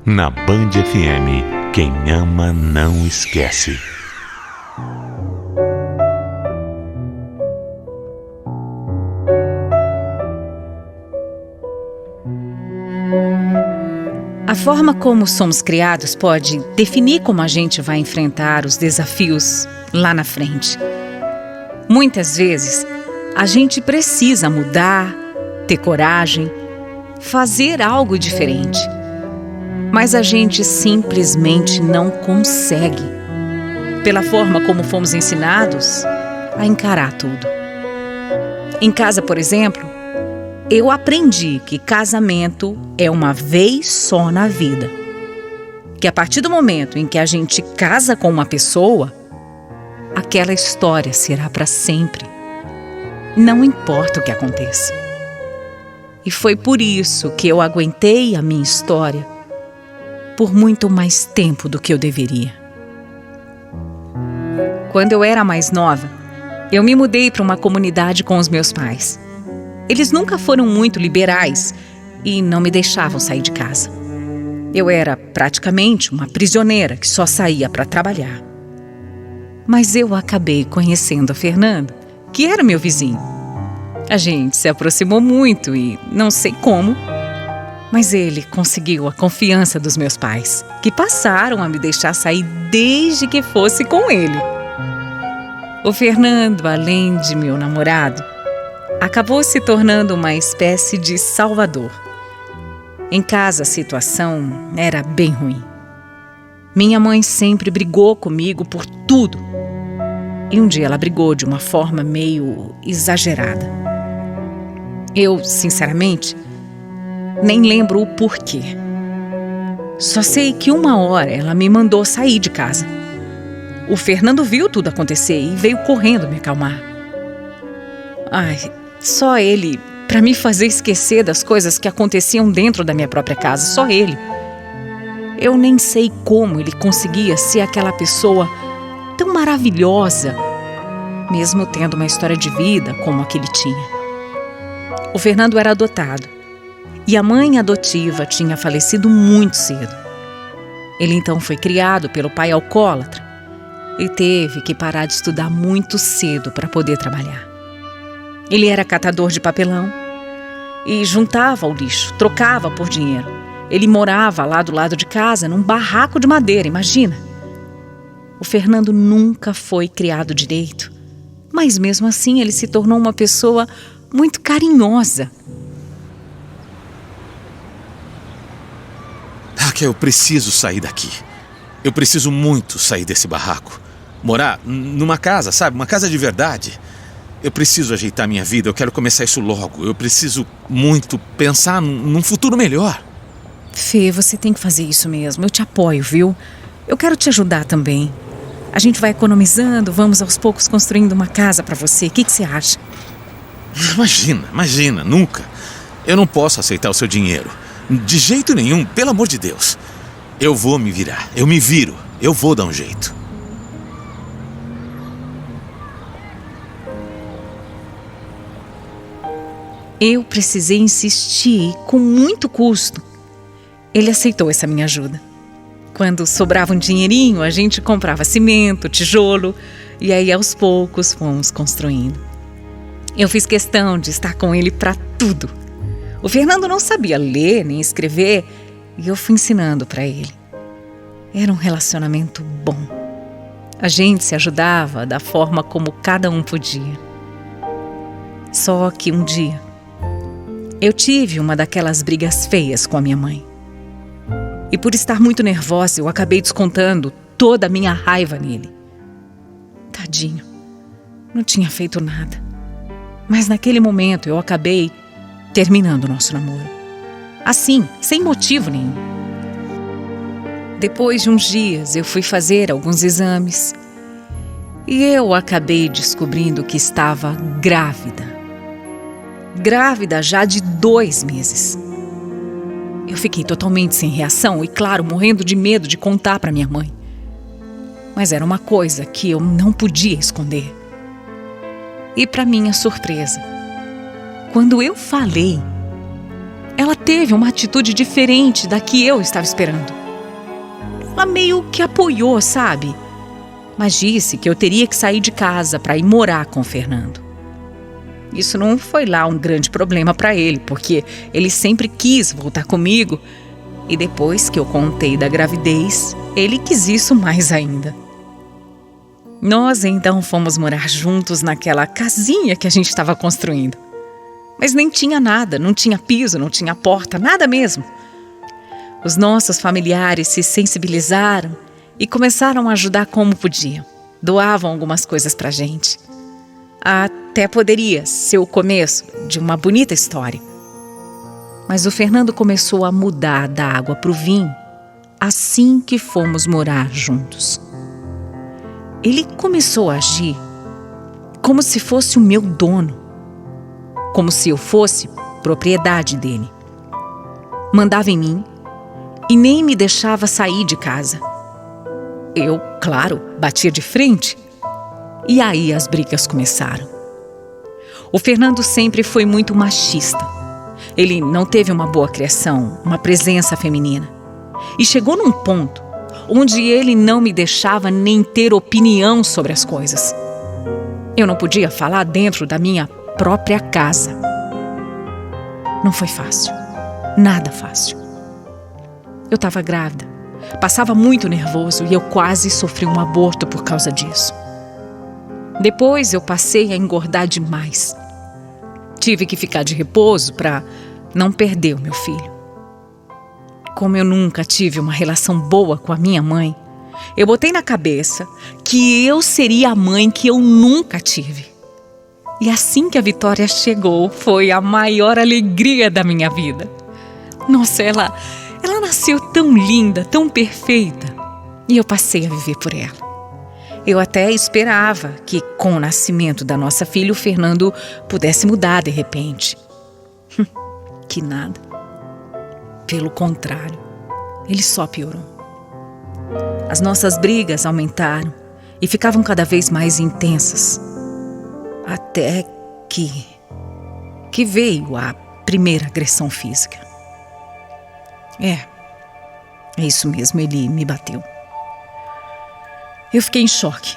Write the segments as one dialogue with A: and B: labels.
A: Na Band FM, quem ama não esquece.
B: A forma como somos criados pode definir como a gente vai enfrentar os desafios lá na frente. Muitas vezes, a gente precisa mudar, ter coragem, fazer algo diferente. Mas a gente simplesmente não consegue, pela forma como fomos ensinados a encarar tudo. Em casa, por exemplo, eu aprendi que casamento é uma vez só na vida. Que a partir do momento em que a gente casa com uma pessoa, aquela história será para sempre. Não importa o que aconteça. E foi por isso que eu aguentei a minha história por muito mais tempo do que eu deveria. Quando eu era mais nova, eu me mudei para uma comunidade com os meus pais. Eles nunca foram muito liberais e não me deixavam sair de casa. Eu era praticamente uma prisioneira que só saía para trabalhar. Mas eu acabei conhecendo a Fernando, que era meu vizinho. A gente se aproximou muito e não sei como, mas ele conseguiu a confiança dos meus pais, que passaram a me deixar sair desde que fosse com ele. O Fernando, além de meu namorado, acabou se tornando uma espécie de salvador. Em casa a situação era bem ruim. Minha mãe sempre brigou comigo por tudo. E um dia ela brigou de uma forma meio exagerada. Eu, sinceramente, nem lembro o porquê. Só sei que uma hora ela me mandou sair de casa. O Fernando viu tudo acontecer e veio correndo me acalmar. Ai, só ele, para me fazer esquecer das coisas que aconteciam dentro da minha própria casa, só ele. Eu nem sei como ele conseguia ser aquela pessoa tão maravilhosa, mesmo tendo uma história de vida como a que ele tinha. O Fernando era adotado. E a mãe adotiva tinha falecido muito cedo. Ele então foi criado pelo pai alcoólatra e teve que parar de estudar muito cedo para poder trabalhar. Ele era catador de papelão e juntava o lixo, trocava por dinheiro. Ele morava lá do lado de casa, num barraco de madeira, imagina. O Fernando nunca foi criado direito, mas mesmo assim ele se tornou uma pessoa muito carinhosa.
C: Eu preciso sair daqui. Eu preciso muito sair desse barraco. Morar numa casa, sabe? Uma casa de verdade. Eu preciso ajeitar minha vida, eu quero começar isso logo. Eu preciso muito pensar num futuro melhor.
B: Fê, você tem que fazer isso mesmo. Eu te apoio, viu? Eu quero te ajudar também. A gente vai economizando, vamos aos poucos construindo uma casa pra você. O que você acha?
C: Imagina, nunca. Eu não posso aceitar o seu dinheiro. De jeito nenhum, pelo amor de Deus. Eu vou me virar, eu me viro, eu vou dar um jeito.
B: Eu precisei insistir com muito custo. Ele aceitou essa minha ajuda. Quando sobrava um dinheirinho, a gente comprava cimento, tijolo, e aí aos poucos fomos construindo. Eu fiz questão de estar com ele para tudo. O Fernando não sabia ler nem escrever e eu fui ensinando para ele. Era um relacionamento bom. A gente se ajudava da forma como cada um podia. Só que um dia, eu tive uma daquelas brigas feias com a minha mãe. E por estar muito nervosa, eu acabei descontando toda a minha raiva nele. Tadinho, não tinha feito nada. Mas naquele momento eu acabei terminando o nosso namoro. Assim, sem motivo nenhum. Depois de uns dias, eu fui fazer alguns exames e eu acabei descobrindo que estava grávida. Grávida já de 2 meses. Eu fiquei totalmente sem reação e, claro, morrendo de medo de contar para minha mãe. Mas era uma coisa que eu não podia esconder. E para minha surpresa, quando eu falei, ela teve uma atitude diferente da que eu estava esperando. Ela meio que apoiou, sabe? Mas disse que eu teria que sair de casa para ir morar com o Fernando. Isso não foi lá um grande problema para ele, porque ele sempre quis voltar comigo. E depois que eu contei da gravidez, ele quis isso mais ainda. Nós então fomos morar juntos naquela casinha que a gente estava construindo. Mas nem tinha nada, não tinha piso, não tinha porta, nada mesmo. Os nossos familiares se sensibilizaram e começaram a ajudar como podiam. Doavam algumas coisas pra gente. Até poderia ser o começo de uma bonita história. Mas o Fernando começou a mudar da água pro vinho assim que fomos morar juntos. Ele começou a agir como se fosse o meu dono, como se eu fosse propriedade dele. Mandava em mim e nem me deixava sair de casa. Eu, claro, batia de frente. E aí as brigas começaram. O Fernando sempre foi muito machista. Ele não teve uma boa criação, uma presença feminina. E chegou num ponto onde ele não me deixava nem ter opinião sobre as coisas. Eu não podia falar dentro da minha própria casa. Não foi fácil. Nada fácil. Eu estava grávida. Passava muito nervoso e eu quase sofri um aborto por causa disso. Depois eu passei a engordar demais. Tive que ficar de repouso para não perder o meu filho. Como eu nunca tive uma relação boa com a minha mãe, eu botei na cabeça que eu seria a mãe que eu nunca tive. E assim que a Vitória chegou, foi a maior alegria da minha vida. Nossa, ela nasceu tão linda, tão perfeita. E eu passei a viver por ela. Eu até esperava que, com o nascimento da nossa filha, o Fernando pudesse mudar de repente. Que nada. Pelo contrário, ele só piorou. As nossas brigas aumentaram e ficavam cada vez mais intensas. Até que veio a primeira agressão física. É isso mesmo, ele me bateu. Eu fiquei em choque.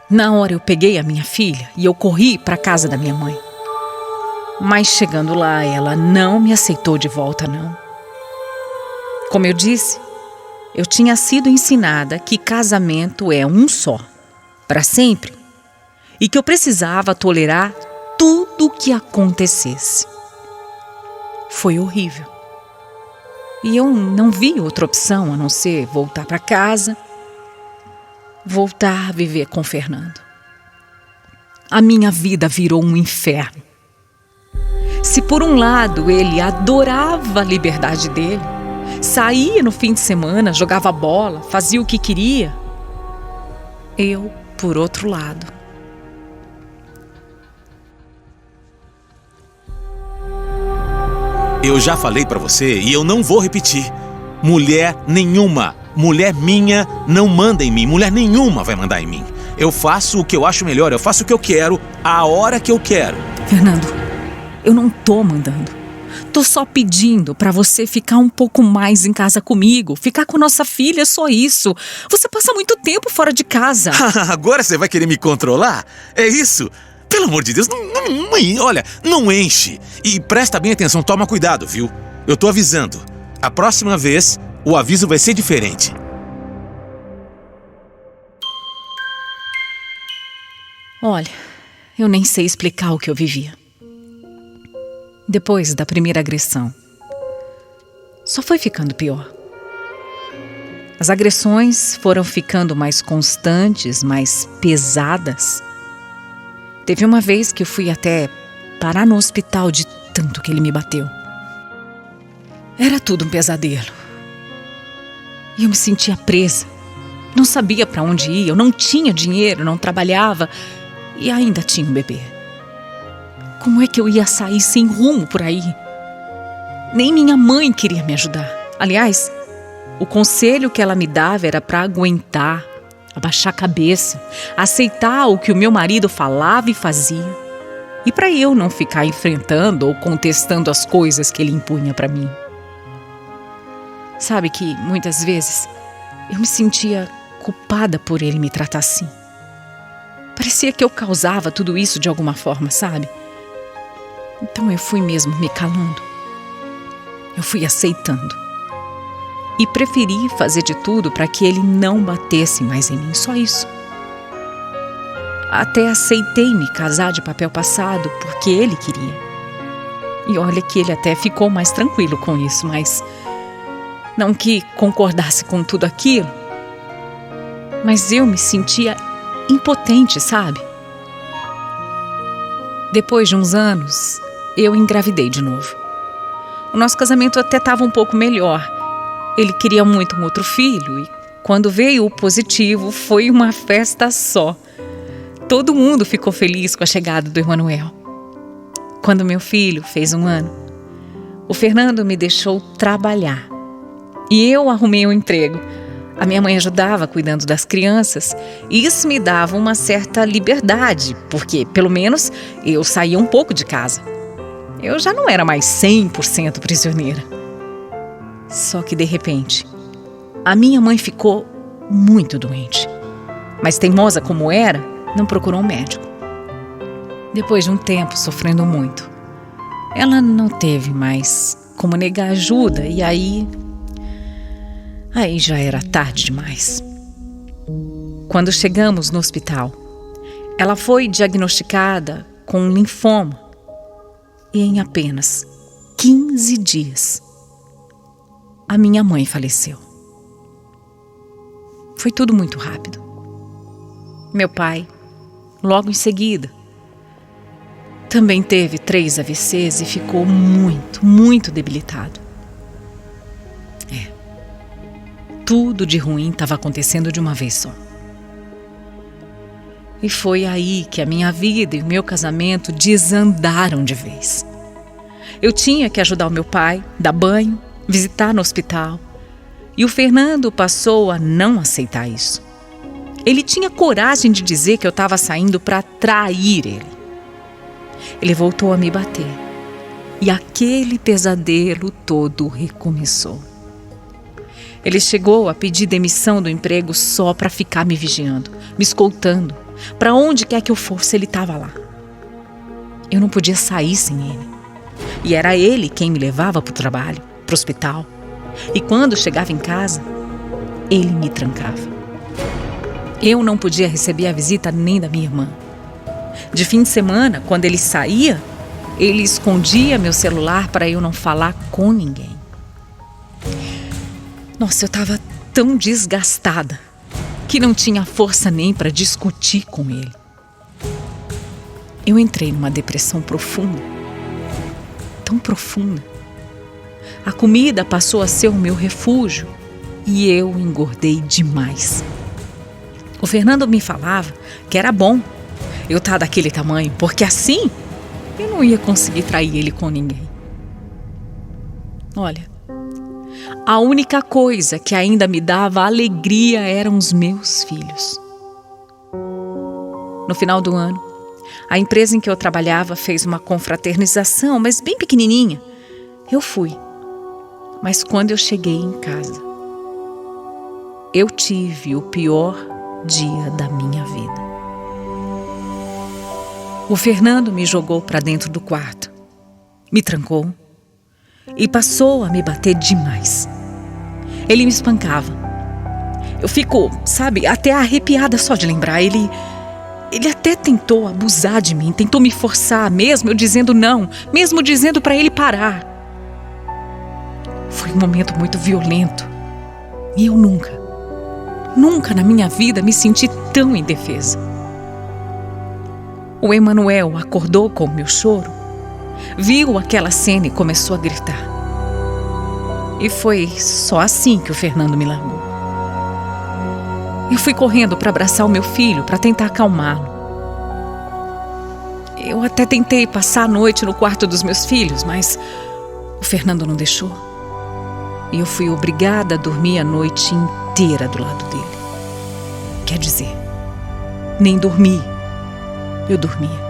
B: Na hora eu peguei a minha filha e eu corri para a casa da minha mãe. Mas chegando lá, ela não me aceitou de volta, não. Como eu disse, eu tinha sido ensinada que casamento é um só, para sempre, e que eu precisava tolerar tudo o que acontecesse. Foi horrível. E eu não vi outra opção a não ser voltar para casa, voltar a viver com o Fernando. A minha vida virou um inferno. Se por um lado ele adorava a liberdade dele, saía no fim de semana, jogava bola, fazia o que queria, eu, por outro lado,
C: Eu já falei pra você e eu não vou repetir. Mulher nenhuma, mulher minha não manda em mim. Mulher nenhuma vai mandar em mim. Eu faço o que eu acho melhor, eu faço o que eu quero, a hora que eu quero.
B: Fernando, eu não tô mandando. Tô só pedindo pra você ficar um pouco mais em casa comigo, ficar com nossa filha, só isso. Você passa muito tempo fora de casa.
C: Agora você vai querer me controlar? É isso? Pelo amor de Deus, olha, não enche. E presta bem atenção, toma cuidado, viu? Eu tô avisando. A próxima vez, o aviso vai ser diferente.
B: Olha, eu nem sei explicar o que eu vivia. Depois da primeira agressão, só foi ficando pior. As agressões foram ficando mais constantes, mais pesadas. Teve uma vez que eu fui até parar no hospital de tanto que ele me bateu. Era tudo um pesadelo. E eu me sentia presa. Não sabia para onde ir, eu não tinha dinheiro, não trabalhava e ainda tinha um bebê. Como é que eu ia sair sem rumo por aí? Nem minha mãe queria me ajudar. Aliás, o conselho que ela me dava era para aguentar, abaixar a cabeça, aceitar o que o meu marido falava e fazia. e para eu não ficar enfrentando ou contestando as coisas que ele impunha para mim. Sabe que muitas vezes eu me sentia culpada por ele me tratar assim. Parecia que eu causava tudo isso de alguma forma, sabe? Então eu fui mesmo me calando. Eu fui aceitando. E preferi fazer de tudo para que ele não batesse mais em mim, só isso. Até aceitei me casar de papel passado porque ele queria. E olha que ele até ficou mais tranquilo com isso, mas não que concordasse com tudo aquilo. Mas eu me sentia impotente, sabe? Depois de uns anos, eu engravidei de novo. O nosso casamento até estava um pouco melhor. Ele queria muito um outro filho e quando veio o positivo foi uma festa só. Todo mundo ficou feliz com a chegada do Emanuel. Quando meu filho fez 1 ano, o Fernando me deixou trabalhar e eu arrumei um emprego. A minha mãe ajudava cuidando das crianças e isso me dava uma certa liberdade, porque pelo menos eu saía um pouco de casa. Eu já não era mais 100% prisioneira. Só que de repente, a minha mãe ficou muito doente. Mas teimosa como era, não procurou um médico. Depois de um tempo sofrendo muito, ela não teve mais como negar ajuda e aí já era tarde demais. Quando chegamos no hospital, ela foi diagnosticada com linfoma e em apenas 15 dias, a minha mãe faleceu. Foi tudo muito rápido. Meu pai, logo em seguida, também teve 3 AVCs e ficou muito, muito debilitado. Tudo de ruim estava acontecendo de uma vez só. E foi aí que a minha vida e o meu casamento desandaram de vez. Eu tinha que ajudar o meu pai, dar banho, visitar no hospital. E o Fernando passou a não aceitar isso. Ele tinha coragem de dizer que eu estava saindo para trair ele. Ele voltou a me bater. E aquele pesadelo todo recomeçou. Ele chegou a pedir demissão do emprego só para ficar me vigiando, me escoltando. Para onde quer que eu fosse, ele estava lá. Eu não podia sair sem ele. E era ele quem me levava para o trabalho, para o hospital. E quando chegava em casa, ele me trancava. Eu não podia receber a visita nem da minha irmã. De fim de semana, quando ele saía, ele escondia meu celular para eu não falar com ninguém. Nossa, eu estava tão desgastada que não tinha força nem para discutir com ele. Eu entrei numa depressão profunda, tão profunda. A comida passou a ser o meu refúgio e eu engordei demais. O Fernando me falava que era bom eu estar daquele tamanho, porque assim eu não ia conseguir trair ele com ninguém. Olha, a única coisa que ainda me dava alegria eram os meus filhos. No final do ano, a empresa em que eu trabalhava fez uma confraternização, mas bem pequenininha. Eu fui. Mas quando eu cheguei em casa, eu tive o pior dia da minha vida. O Fernando me jogou para dentro do quarto, me trancou e passou a me bater demais. Ele me espancava. Eu fico, sabe, até arrepiada só de lembrar. Ele até tentou abusar de mim, tentou me forçar, mesmo eu dizendo não, mesmo dizendo para ele parar. Foi um momento muito violento. E eu nunca na minha vida me senti tão indefesa. O Emanuel acordou com o meu choro, viu aquela cena e começou a gritar. E foi só assim que o Fernando me largou. Eu fui correndo para abraçar o meu filho, para tentar acalmá-lo. Eu até tentei passar a noite no quarto dos meus filhos, mas o Fernando não deixou. E eu fui obrigada a dormir a noite inteira do lado dele. Quer dizer, nem dormi, eu dormia.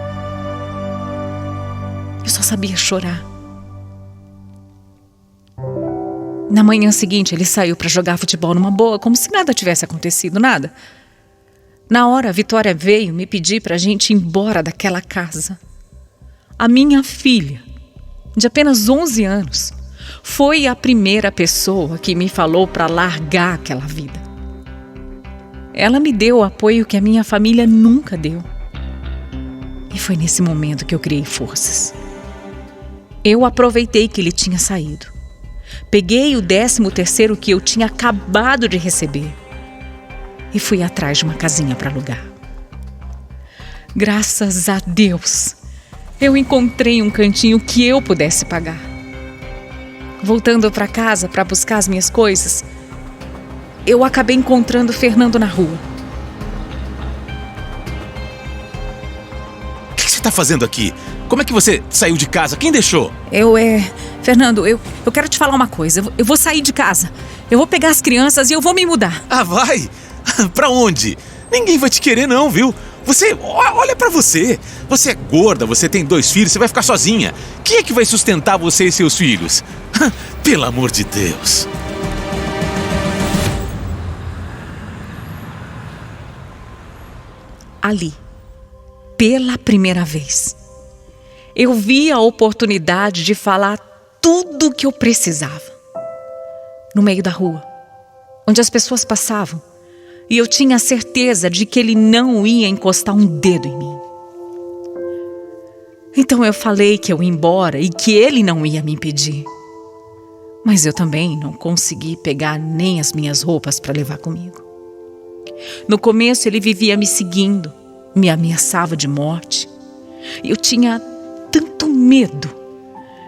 B: só sabia chorar. Na manhã seguinte, ele saiu para jogar futebol numa boa, como se nada tivesse acontecido, nada. Na hora, a Vitória veio me pedir para a gente ir embora daquela casa. A minha filha, de apenas 11 anos, foi a primeira pessoa que me falou para largar aquela vida. Ela me deu o apoio que a minha família nunca deu. E foi nesse momento que eu criei forças. Eu aproveitei que ele tinha saído. Peguei o 13º que eu tinha acabado de receber e fui atrás de uma casinha para alugar. Graças a Deus, eu encontrei um cantinho que eu pudesse pagar. Voltando para casa para buscar as minhas coisas, eu acabei encontrando Fernando na rua.
C: O que você está fazendo aqui? Como é que você saiu de casa? Quem deixou?
B: Fernando, eu quero te falar uma coisa. Eu vou sair de casa. Eu vou pegar as crianças e eu vou me mudar.
C: Ah, vai? Pra onde? Ninguém vai te querer não, viu? Olha pra você. Você é gorda, você tem 2 filhos, você vai ficar sozinha. Quem é que vai sustentar você e seus filhos? Pelo amor de Deus.
B: Ali, pela primeira vez, eu vi a oportunidade de falar tudo o que eu precisava. No meio da rua, onde as pessoas passavam, e eu tinha certeza de que ele não ia encostar um dedo em mim. Então eu falei que eu ia embora e que ele não ia me impedir. Mas eu também não consegui pegar nem as minhas roupas para levar comigo. No começo ele vivia me seguindo, me ameaçava de morte. E eu tinha tanto medo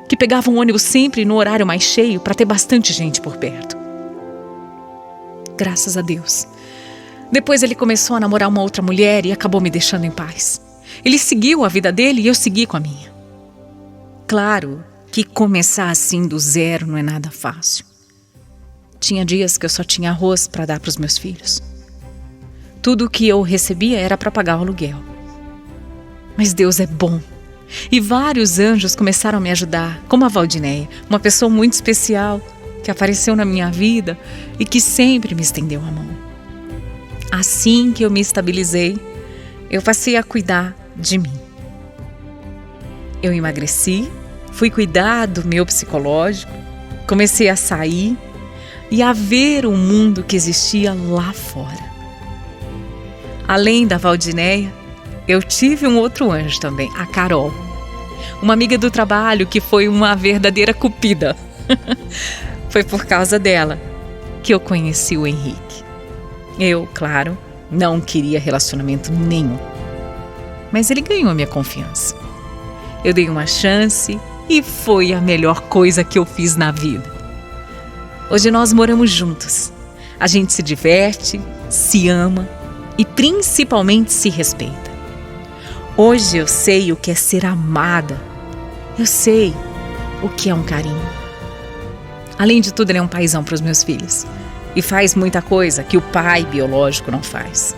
B: que pegava um ônibus sempre no horário mais cheio para ter bastante gente por perto. Graças a Deus. Depois ele começou a namorar uma outra mulher e acabou me deixando em paz. Ele seguiu a vida dele e eu segui com a minha. Claro que começar assim do zero não é nada fácil. Tinha dias que eu só tinha arroz para dar para os meus filhos. Tudo o que eu recebia era para pagar o aluguel. Mas Deus é bom. E vários anjos começaram a me ajudar, como a Valdineia, uma pessoa muito especial que apareceu na minha vida e que sempre me estendeu a mão. Assim que eu me estabilizei, eu passei a cuidar de mim. Eu emagreci, fui cuidar do meu psicológico, comecei a sair e a ver o mundo que existia lá fora. Além da Valdineia, eu tive um outro anjo também, a Carol. Uma amiga do trabalho que foi uma verdadeira cupida. Foi por causa dela que eu conheci o Henrique. Eu, claro, não queria relacionamento nenhum. Mas ele ganhou a minha confiança. Eu dei uma chance e foi a melhor coisa que eu fiz na vida. Hoje nós moramos juntos. A gente se diverte, se ama e principalmente se respeita. Hoje eu sei o que é ser amada. Eu sei o que é um carinho. Além de tudo, ele é um paizão para os meus filhos. E faz muita coisa que o pai biológico não faz.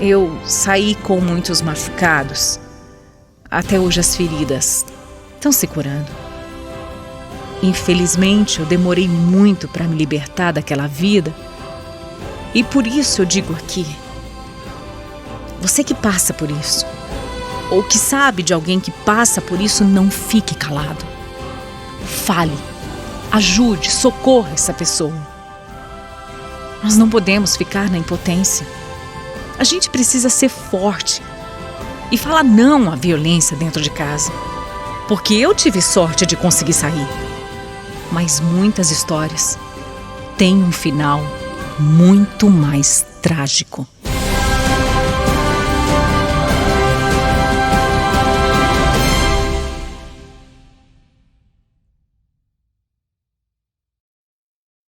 B: Eu saí com muitos machucados. Até hoje as feridas estão se curando. Infelizmente, eu demorei muito para me libertar daquela vida. E por isso eu digo aqui, você que passa por isso, ou que sabe de alguém que passa por isso, não fique calado. Fale, ajude, socorra essa pessoa. Nós não podemos ficar na impotência. A gente precisa ser forte e falar não à violência dentro de casa. Porque eu tive sorte de conseguir sair. Mas muitas histórias têm um final muito mais trágico.